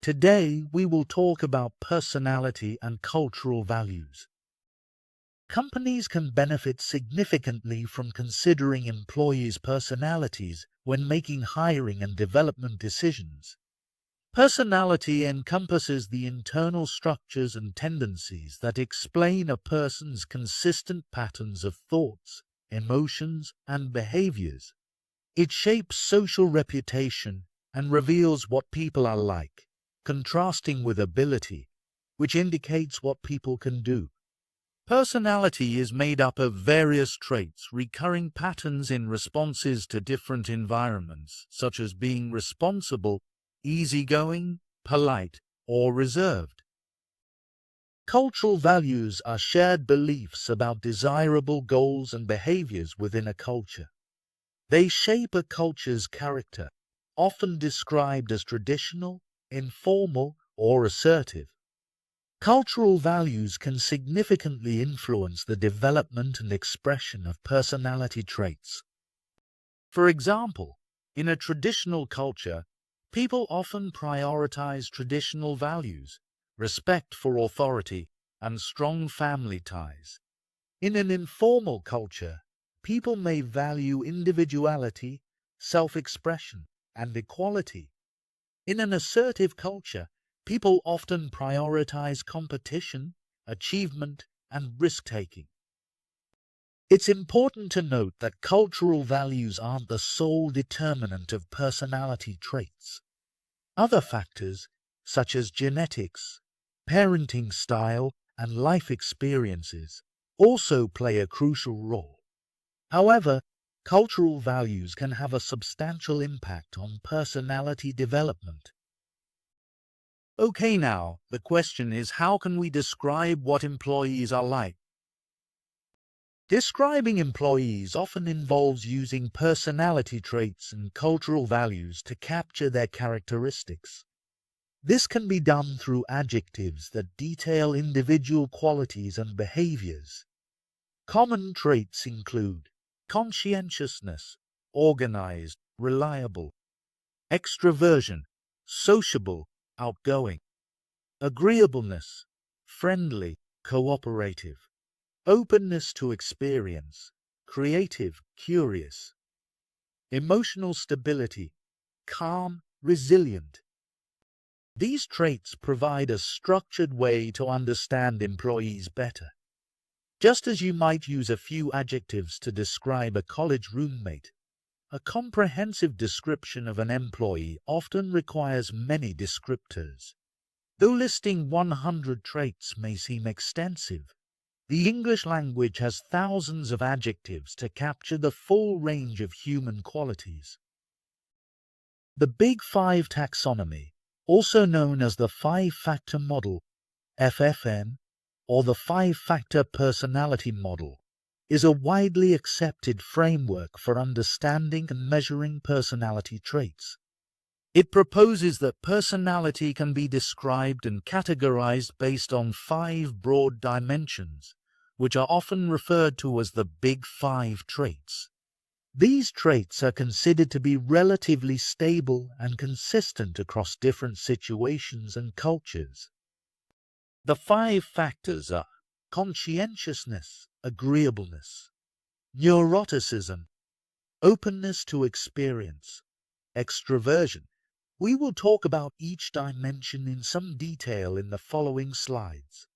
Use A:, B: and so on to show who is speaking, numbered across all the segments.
A: Today, we will talk about personality and cultural values. Companies can benefit significantly from considering employees' personalities when making hiring and development decisions. Personality encompasses the internal structures and tendencies that explain a person's consistent patterns of thoughts, emotions, and behaviors. It shapes social reputation and reveals what people are like, contrasting with ability, which indicates what people can do. Personality is made up of various traits, recurring patterns in responses to different environments, such as being responsible, easygoing, polite, or reserved. Cultural values are shared beliefs about desirable goals and behaviors within a culture. They shape a culture's character, often described as traditional, informal, or assertive. Cultural values can significantly influence the development and expression of personality traits. For example, in a traditional culture, people often prioritize traditional values, respect for authority, and strong family ties. In an informal culture, people may value individuality, self-expression, and equality. In an assertive culture, people often prioritize competition, achievement, and risk-taking. It's important to note that cultural values aren't the sole determinant of personality traits. Other factors, such as genetics, parenting style, and life experiences, also play a crucial role. However, cultural values can have a substantial impact on personality development. Okay, now, the question is, how can we describe what employees are like? Describing employees often involves using personality traits and cultural values to capture their characteristics. This can be done through adjectives that detail individual qualities and behaviors. Common traits include conscientiousness, organized, reliable; extroversion, sociable, outgoing; agreeableness, friendly, cooperative; openness to experience, creative, curious; emotional stability, calm, resilient. These traits provide a structured way to understand employees better. Just as you might use a few adjectives to describe a college roommate, a comprehensive description of an employee often requires many descriptors. Though listing 100 traits may seem extensive, the English language has thousands of adjectives to capture the full range of human qualities. The Big Five taxonomy, also known as the Five-Factor Model, FFM, or the Five-Factor Personality Model, is a widely accepted framework for understanding and measuring personality traits. It proposes that personality can be described and categorized based on 5 broad dimensions, which are often referred to as the Big Five traits. These traits are considered to be relatively stable and consistent across different situations and cultures. The 5 factors are conscientiousness, agreeableness; neuroticism; openness to experience; extroversion. We will talk about each dimension in some detail in the following slides.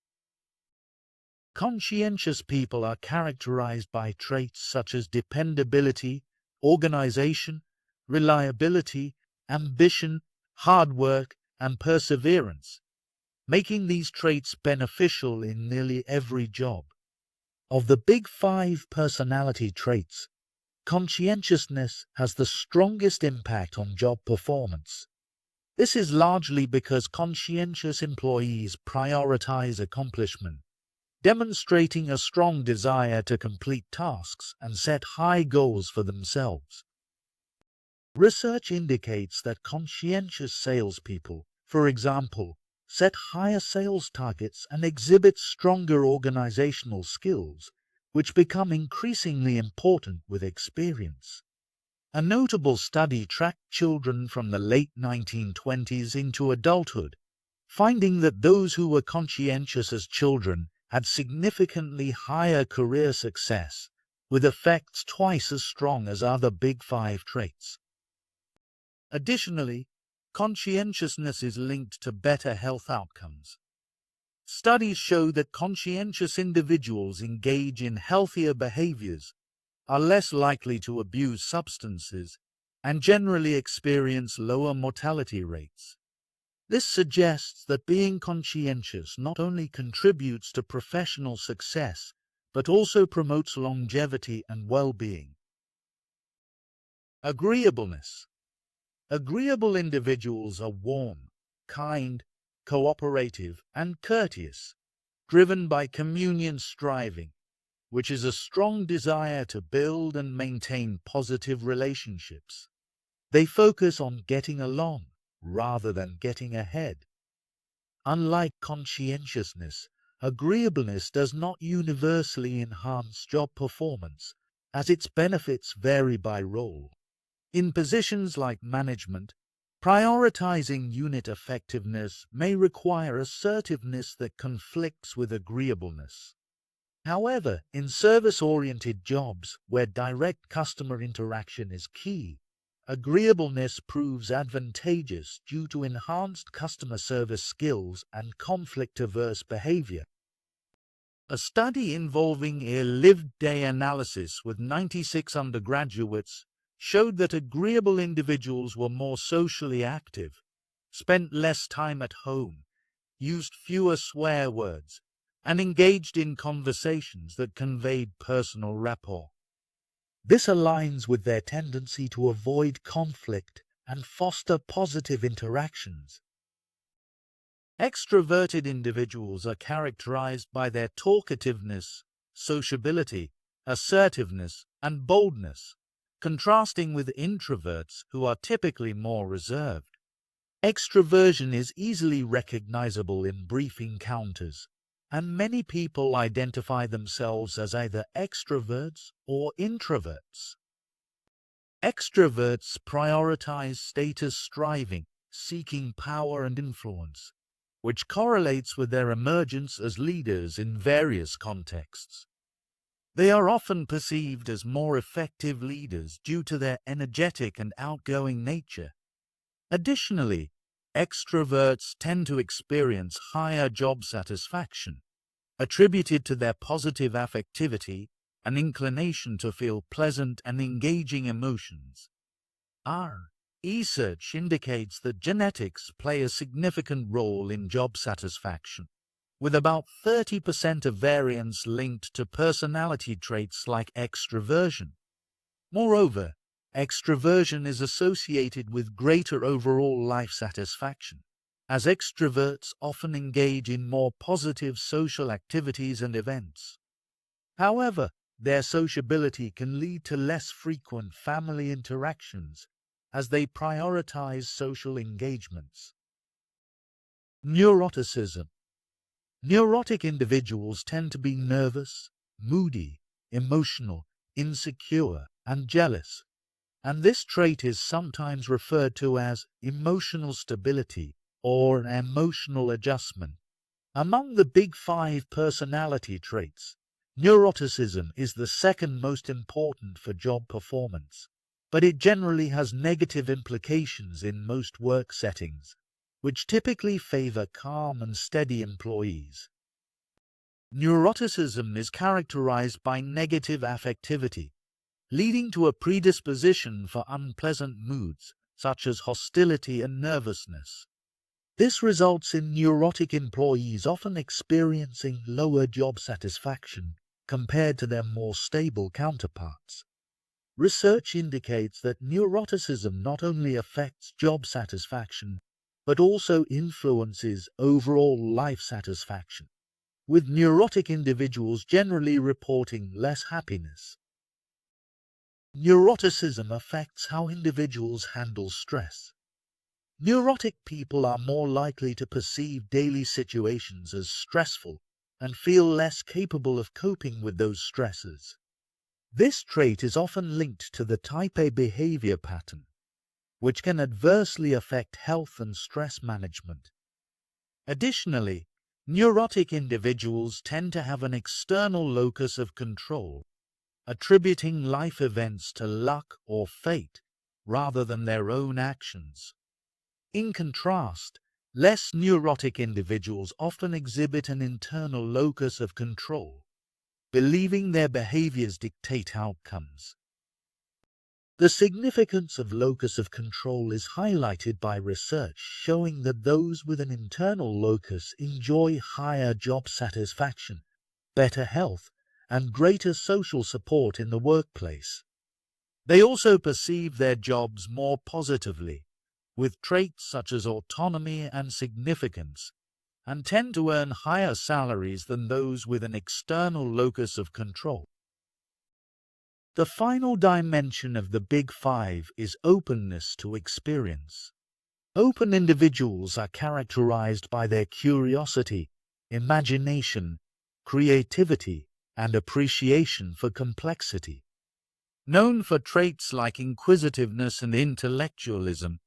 A: Conscientious people are characterized by traits such as dependability, organization, reliability, ambition, hard work, and perseverance, making these traits beneficial in nearly every job. Of the Big Five personality traits, conscientiousness has the strongest impact on job performance. This is largely because conscientious employees prioritize accomplishment, demonstrating a strong desire to complete tasks and set high goals for themselves. Research indicates that conscientious salespeople, for example, set higher sales targets and exhibit stronger organizational skills, which become increasingly important with experience. A notable study tracked children from the late 1920s into adulthood, finding that those who were conscientious as children had significantly higher career success, with effects twice as strong as other Big Five traits. Additionally, conscientiousness is linked to better health outcomes. Studies show that conscientious individuals engage in healthier behaviors, are less likely to abuse substances, and generally experience lower mortality rates. This suggests that being conscientious not only contributes to professional success, but also promotes longevity and well-being. Agreeableness. Agreeable individuals are warm, kind, cooperative, and courteous, driven by communion striving, which is a strong desire to build and maintain positive relationships. They focus on getting along rather than getting ahead. Unlike conscientiousness, agreeableness does not universally enhance job performance, as its benefits vary by role. In positions like management, prioritizing unit effectiveness may require assertiveness that conflicts with agreeableness. However, in service-oriented jobs where direct customer interaction is key, agreeableness proves advantageous due to enhanced customer service skills and conflict-averse behavior. A study involving a lived-day analysis with 96 undergraduates showed that agreeable individuals were more socially active, spent less time at home, used fewer swear words, and engaged in conversations that conveyed personal rapport. This aligns with their tendency to avoid conflict and foster positive interactions. Extroverted individuals are characterized by their talkativeness, sociability, assertiveness, and boldness, contrasting with introverts who are typically more reserved. Extroversion is easily recognizable in brief encounters, and many people identify themselves as either extroverts or introverts. Extroverts prioritize status striving, seeking power and influence, which correlates with their emergence as leaders in various contexts. They are often perceived as more effective leaders due to their energetic and outgoing nature. Additionally, extroverts tend to experience higher job satisfaction, attributed to their positive affectivity and inclination to feel pleasant and engaging emotions. Our research indicates that genetics play a significant role in job satisfaction, with about 30% of variance linked to personality traits like extroversion. Moreover, extroversion is associated with greater overall life satisfaction, as extroverts often engage in more positive social activities and events. However, their sociability can lead to less frequent family interactions as they prioritize social engagements. Neuroticism. Neurotic individuals tend to be nervous, moody, emotional, insecure, and jealous, and this trait is sometimes referred to as emotional stability or an emotional adjustment. Among the Big Five personality traits, neuroticism is the second most important for job performance, but it generally has negative implications in most work settings, which typically favor calm and steady employees. Neuroticism is characterized by negative affectivity, leading to a predisposition for unpleasant moods, such as hostility and nervousness. This results in neurotic employees often experiencing lower job satisfaction compared to their more stable counterparts. Research indicates that neuroticism not only affects job satisfaction, but also influences overall life satisfaction, with neurotic individuals generally reporting less happiness. Neuroticism affects how individuals handle stress. Neurotic people are more likely to perceive daily situations as stressful and feel less capable of coping with those stresses. This trait is often linked to the type A behavior pattern, which can adversely affect health and stress management. Additionally, neurotic individuals tend to have an external locus of control, attributing life events to luck or fate rather than their own actions. In contrast, less neurotic individuals often exhibit an internal locus of control, believing their behaviors dictate outcomes. The significance of locus of control is highlighted by research showing that those with an internal locus enjoy higher job satisfaction, better health, and greater social support in the workplace. They also perceive their jobs more positively, with traits such as autonomy and significance, and tend to earn higher salaries than those with an external locus of control. The final dimension of the Big Five is openness to experience. Open individuals are characterized by their curiosity, imagination, creativity, and appreciation for complexity. Known for traits like inquisitiveness and intellectualism,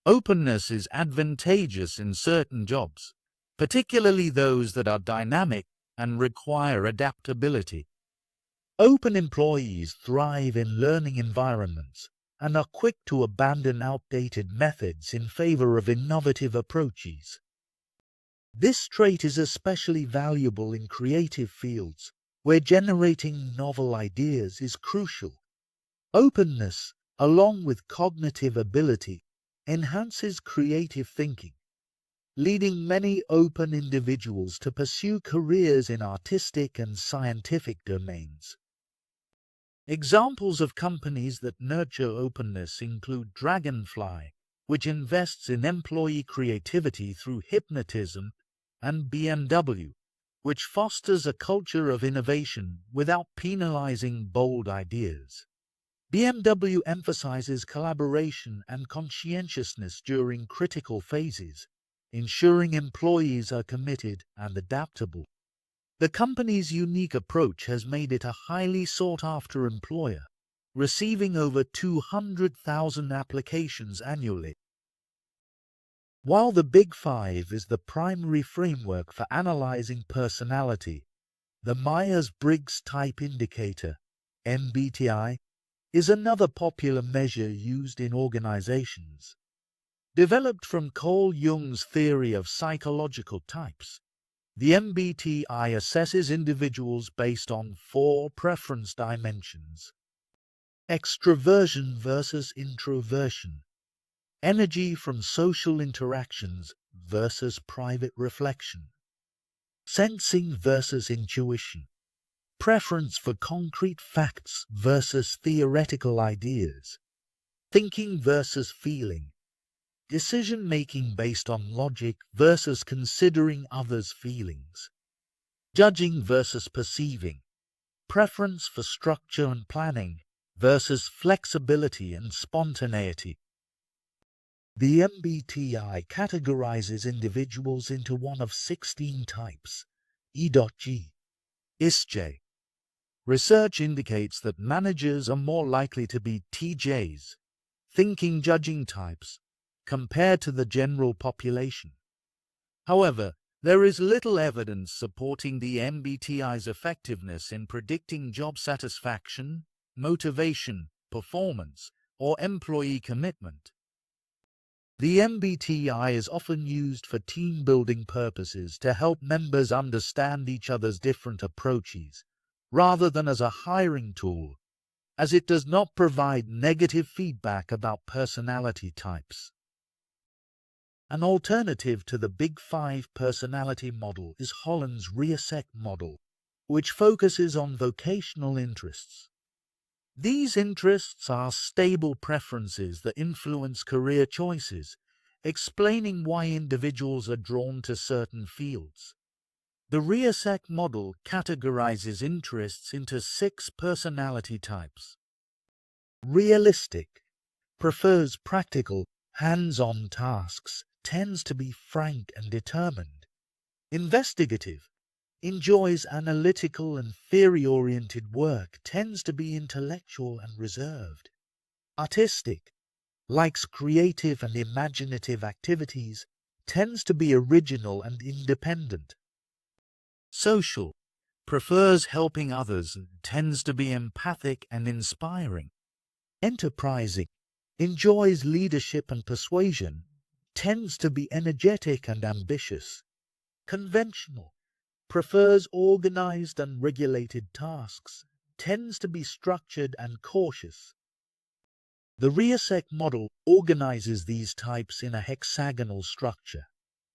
A: openness is advantageous in certain jobs, particularly those that are dynamic and require adaptability. Open employees thrive in learning environments and are quick to abandon outdated methods in favor of innovative approaches. This trait is especially valuable in creative fields, where generating novel ideas is crucial. Openness, along with cognitive ability, enhances creative thinking, leading many open individuals to pursue careers in artistic and scientific domains. Examples of companies that nurture openness include Dragonfly, which invests in employee creativity through hypnotism, and BMW, which fosters a culture of innovation without penalizing bold ideas. BMW emphasizes collaboration and conscientiousness during critical phases, ensuring employees are committed and adaptable. The company's unique approach has made it a highly sought-after employer, receiving over 200,000 applications annually. While the Big Five is the primary framework for analyzing personality, the Myers-Briggs Type Indicator, MBTI, is another popular measure used in organizations. Developed from Carl Jung's theory of psychological types, the MBTI assesses individuals based on 4 preference dimensions: extroversion versus introversion, energy from social interactions versus private reflection, sensing versus intuition, preference for concrete facts versus theoretical ideas, thinking versus feeling, decision-making based on logic versus considering others' feelings, judging versus perceiving, preference for structure and planning versus flexibility and spontaneity. The MBTI categorizes individuals into one of 16 types, E.G. ISJ. Research indicates that managers are more likely to be TJs, thinking judging types, compared to the general population. However, there is little evidence supporting the MBTI's effectiveness in predicting job satisfaction, motivation, performance, or employee commitment. The MBTI is often used for team-building purposes to help members understand each other's different approaches, rather than as a hiring tool, as it does not provide negative feedback about personality types. An alternative to the Big Five personality model is Holland's RIASEC model, which focuses on vocational interests. These interests are stable preferences that influence career choices, explaining why individuals are drawn to certain fields. The RIASEC model categorizes interests into 6 personality types. Realistic, prefers practical, hands-on tasks, tends to be frank and determined. Investigative, enjoys analytical and theory-oriented work, tends to be intellectual and reserved. Artistic, likes creative and imaginative activities, tends to be original and independent. Social, prefers helping others and tends to be empathic and inspiring. Enterprising, enjoys leadership and persuasion, tends to be energetic and ambitious. Conventional, prefers organized and regulated tasks, tends to be structured and cautious. The Rieseck model organizes these types in a hexagonal structure,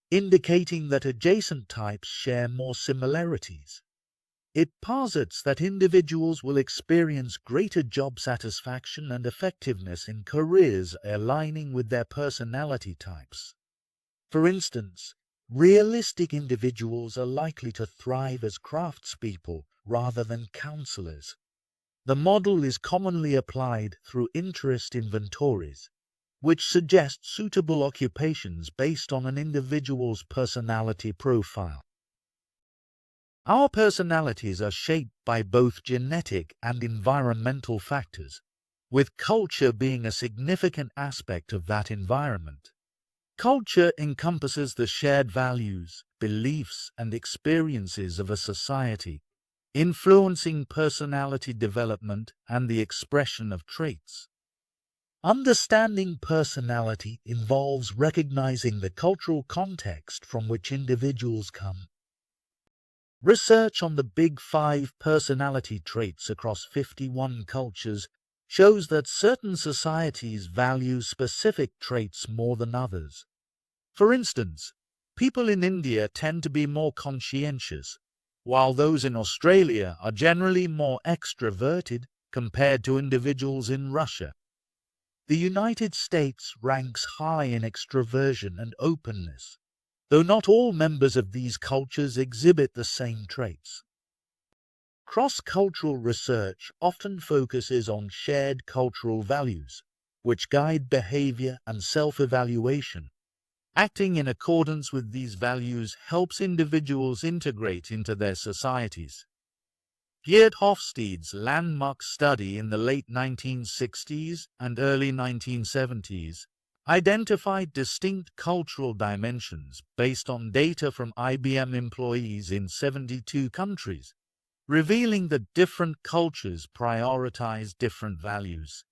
A: indicating that adjacent types share more similarities. It posits that individuals will experience greater job satisfaction and effectiveness in careers aligning with their personality types. For instance, realistic individuals are likely to thrive as craftspeople rather than counselors. The model is commonly applied through interest inventories, which suggest suitable occupations based on an individual's personality profile. Our personalities are shaped by both genetic and environmental factors, with culture being a significant aspect of that environment. Culture encompasses the shared values, beliefs, and experiences of a society, influencing personality development and the expression of traits. Understanding personality involves recognizing the cultural context from which individuals come. Research on the Big Five personality traits across 51 cultures shows that certain societies value specific traits more than others. For instance, people in India tend to be more conscientious, while those in Australia are generally more extroverted compared to individuals in Russia. The United States ranks high in extroversion and openness, though not all members of these cultures exhibit the same traits. Cross-cultural research often focuses on shared cultural values, which guide behavior and self-evaluation. Acting in accordance with these values helps individuals integrate into their societies. Geert Hofstede's landmark study in the late 1960s and early 1970s identified distinct cultural dimensions based on data from IBM employees in 72 countries, revealing that different cultures prioritize different values.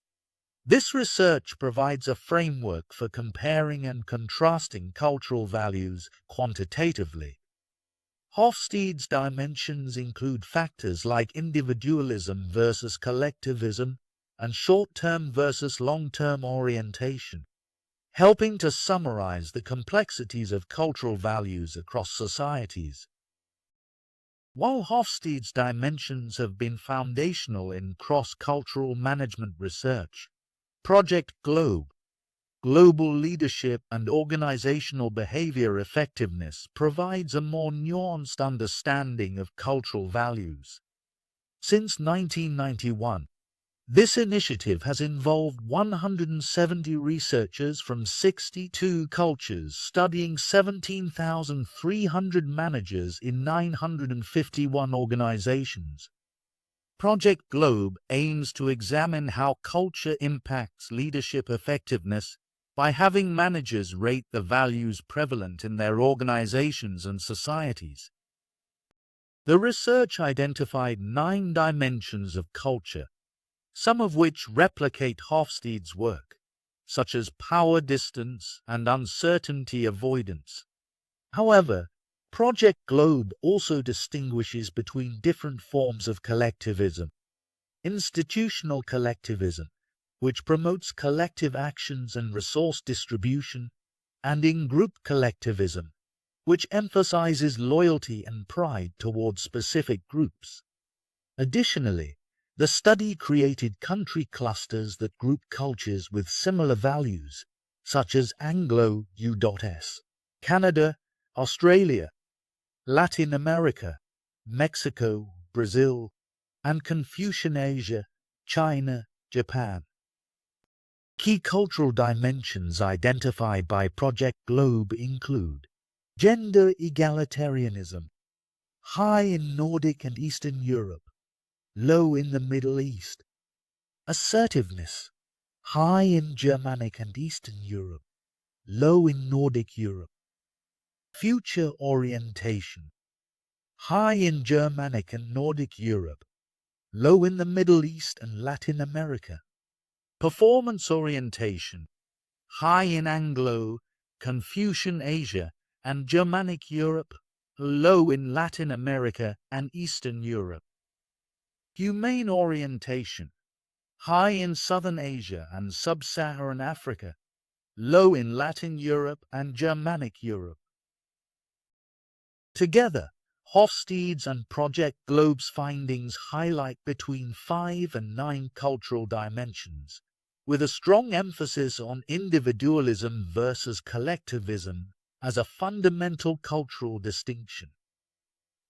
A: This research provides a framework for comparing and contrasting cultural values quantitatively. Hofstede's dimensions include factors like individualism versus collectivism and short-term versus long-term orientation, helping to summarize the complexities of cultural values across societies. While Hofstede's dimensions have been foundational in cross-cultural management research, Project Globe, Global Leadership and Organizational Behavior Effectiveness, provides a more nuanced understanding of cultural values. Since 1991, this initiative has involved 170 researchers from 62 cultures studying 17,300 managers in 951 organizations. Project Globe aims to examine how culture impacts leadership effectiveness by having managers rate the values prevalent in their organizations and societies. The research identified 9 dimensions of culture, some of which replicate Hofstede's work, such as power distance and uncertainty avoidance. However, Project Globe also distinguishes between different forms of collectivism: institutional collectivism, which promotes collective actions and resource distribution, and in-group collectivism, which emphasizes loyalty and pride towards specific groups. Additionally, the study created country clusters that group cultures with similar values, such as Anglo-US, Canada, Australia, Latin America, Mexico, Brazil, and Confucian Asia, China, Japan. Key cultural dimensions identified by Project Globe include gender egalitarianism, high in Nordic and Eastern Europe, low in the Middle East. Assertiveness, high in Germanic and Eastern Europe, low in Nordic Europe. Future orientation, high in Germanic and Nordic Europe, low in the Middle East and Latin America. Performance orientation, high in Anglo, Confucian Asia and Germanic Europe, low in Latin America and Eastern Europe. Humane orientation, high in Southern Asia and Sub-Saharan Africa, low in Latin Europe and Germanic Europe. Together, Hofstede's and Project Globe's findings highlight between 5 and 9 cultural dimensions, with a strong emphasis on individualism versus collectivism as a fundamental cultural distinction.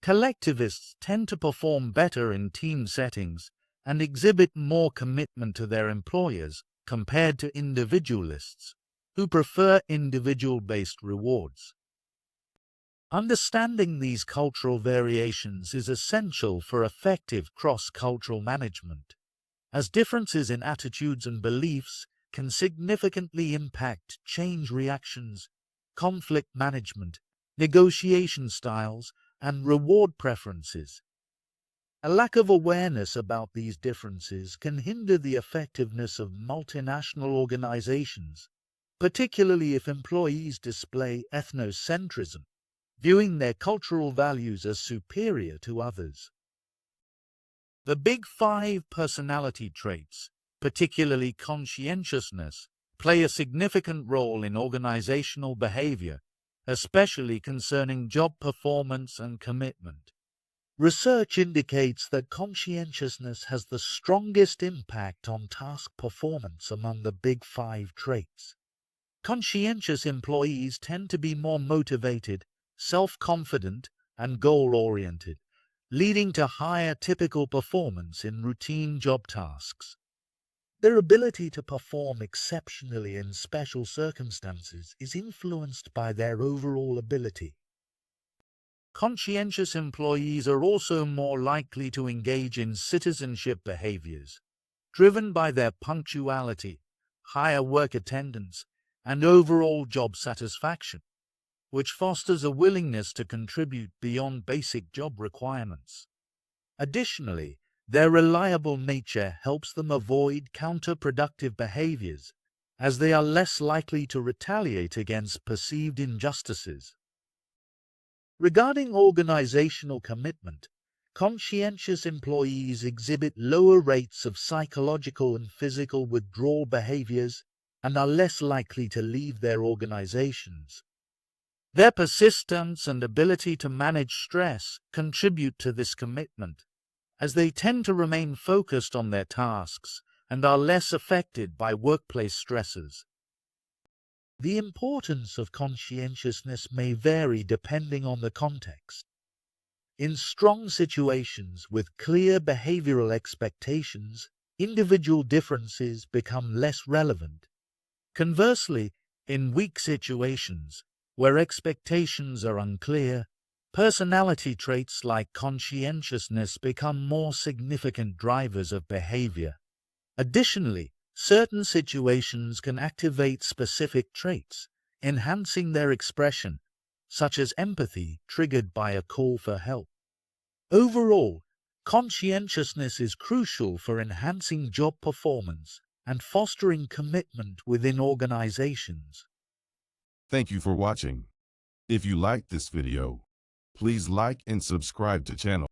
A: Collectivists tend to perform better in team settings and exhibit more commitment to their employers compared to individualists, who prefer individual-based rewards. Understanding these cultural variations is essential for effective cross-cultural management, as differences in attitudes and beliefs can significantly impact change reactions, conflict management, negotiation styles, and reward preferences. A lack of awareness about these differences can hinder the effectiveness of multinational organizations, particularly if employees display ethnocentrism, viewing their cultural values as superior to others. The Big 5 personality traits, particularly conscientiousness, play a significant role in organizational behavior, especially concerning job performance and commitment. Research indicates that conscientiousness has the strongest impact on task performance among the Big 5 traits. Conscientious employees tend to be more motivated, self-confident, and goal-oriented, leading to higher typical performance in routine job tasks. Their ability to perform exceptionally in special circumstances is influenced by their overall ability. Conscientious employees are also more likely to engage in citizenship behaviors, driven by their punctuality, higher work attendance, and overall job satisfaction, which fosters a willingness to contribute beyond basic job requirements. Additionally, their reliable nature helps them avoid counterproductive behaviors, as they are less likely to retaliate against perceived injustices. Regarding organizational commitment, conscientious employees exhibit lower rates of psychological and physical withdrawal behaviors and are less likely to leave their organizations. Their persistence and ability to manage stress contribute to this commitment, as they tend to remain focused on their tasks and are less affected by workplace stresses. The importance of conscientiousness may vary depending on the context. In strong situations with clear behavioral expectations, individual differences become less relevant. Conversely, in weak situations, where expectations are unclear, personality traits like conscientiousness become more significant drivers of behavior. Additionally, certain situations can activate specific traits, enhancing their expression, such as empathy triggered by a call for help. Overall, conscientiousness is crucial for enhancing job performance and fostering commitment within organizations.
B: Thank you for watching. If you liked this video, please like and subscribe to channel.